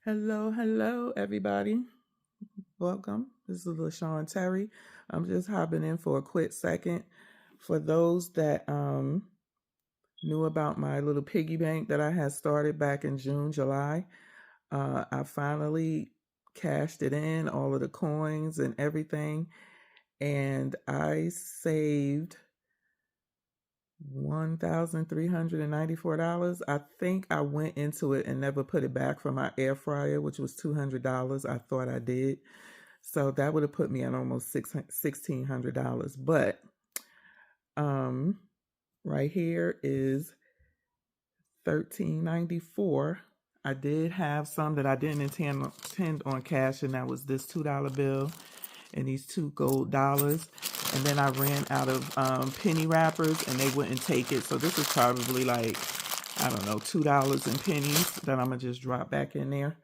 Hello, everybody. Welcome. This is LashawnTerry. I'm just hopping in for a quick second. For those that knew about my little piggy bank that I had started back in June, July, I finally cashed it in, all of the coins and everything, and I saved $1,394. I think I went into it and never put it back for my air fryer, which was $200. I thought I did. So that would have put me at almost $1,600. But um, right here is $13.94. I did have some that I didn't intend on cash, and that was this $2 bill and these two gold dollars. And then I ran out of penny wrappers and they wouldn't take it. So this is probably like, I don't know, $2 in pennies that I'm going to just drop back in there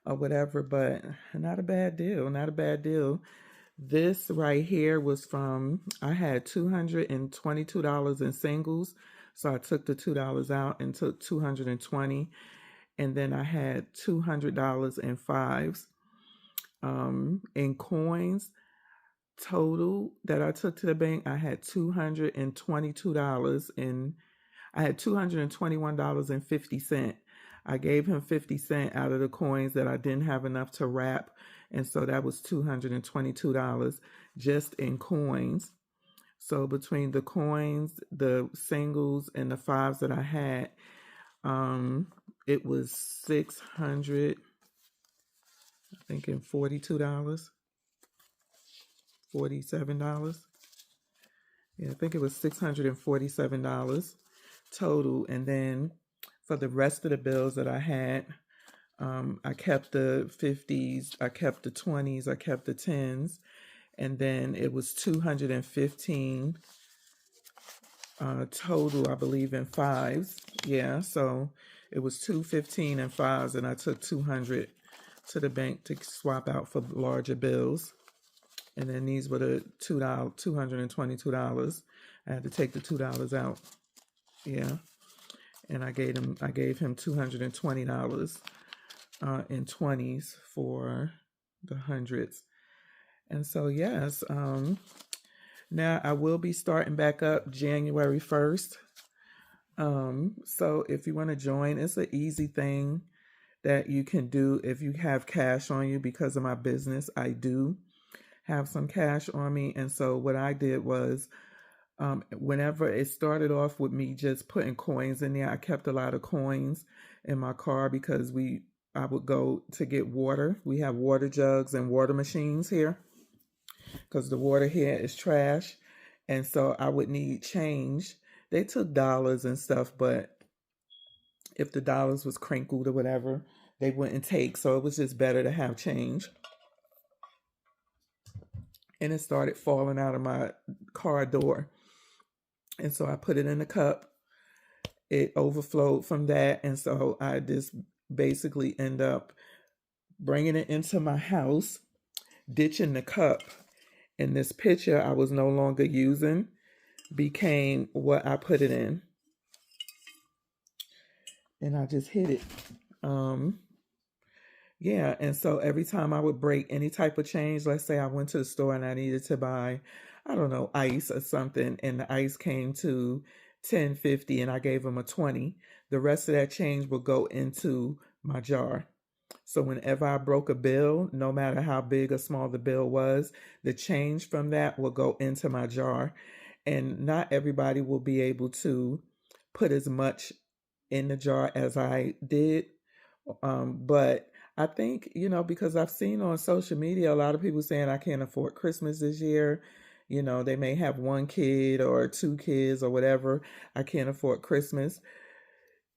or whatever. But not a bad deal. Not a bad deal. This right here was from, I had $222 in singles. So I took the $2 out and took $220. And then I had $200 in fives. In coins total that I took to the bank, I had $222 and I had $221.50. I gave him 50 cents out of the coins that I didn't have enough to wrap, and so that was $222 just in coins. So between the coins, the singles, and the fives that I had, it was $600, I think, in $42. $47. Yeah, I think it was $647 total. And then for the rest of the bills that I had, I kept the 50s, I kept the 20s, I kept the 10s, and then it was 215 total, I believe, in fives. Yeah, so it was 215 in fives, and I took 200 to the bank to swap out for larger bills. And then these were the $222. I had to take the $2 out. Yeah. And I gave him $220 in 20s for the hundreds. And so yes, now I will be starting back up January 1st. So if you want to join, it's an easy thing that you can do if you have cash on you. Because of my business, I do have some cash on me. And so what I did was, whenever it started off with me just putting coins in there, I kept a lot of coins in my car because I would go to get water. We have water jugs and water machines here because the water here is trash. And so I would need change. They took dollars and stuff, but if the dollars was crinkled or whatever, they wouldn't take. So it was just better to have change. And it started falling out of my car door. And so I put it in a cup. It overflowed from that. And so I just basically end up bringing it into my house, ditching the cup. And this pitcher I was no longer using became what I put it in. And I just hid it. Yeah, and so every time I would break any type of change, let's say I went to the store and I needed to buy, I don't know, ice or something, and the ice came to $10.50 and I gave them a 20, the rest of that change would go into my jar. So whenever I broke a bill, no matter how big or small the bill was, the change from that will go into my jar. And not everybody will be able to put as much in the jar as I did. But I think, because I've seen on social media a lot of people saying I can't afford Christmas this year. They may have one kid or two kids or whatever. I can't afford Christmas.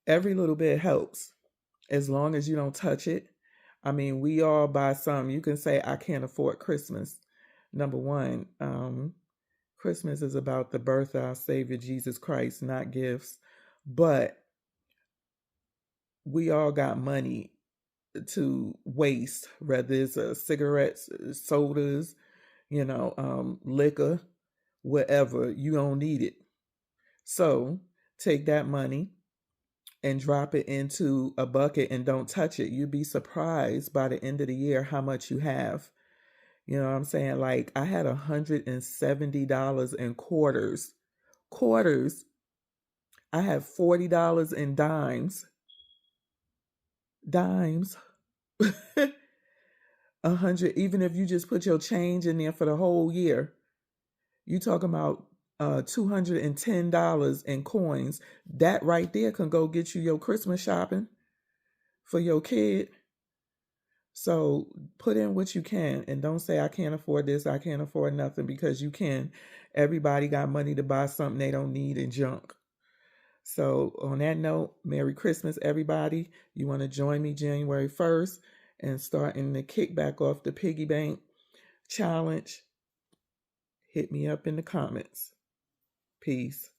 Every little bit helps as long as you don't touch it. I mean, we all buy some. You can say, I can't afford Christmas. Number one, Christmas is about the birth of our Savior, Jesus Christ, not gifts. But we all got money to waste, whether it's cigarettes, sodas, liquor, whatever. You don't need it. So take that money and drop it into a bucket and don't touch it, you'd be surprised by the end of the year how much you have. You know what I'm saying? Like I had $170 in quarters. Quarters. I have $40 in dimes. Dimes. 100, even if you just put your change in there for the whole year, you talking about $210 in coins. That right there can go get you your Christmas shopping for your kid. So put in what you can and don't say I can't afford this, I can't afford nothing, because you can. Everybody got money to buy something they don't need and junk. So on that note, Merry Christmas, everybody. You want to join me January 1st and starting the kickback off the piggy bank challenge? Hit me up in the comments. Peace.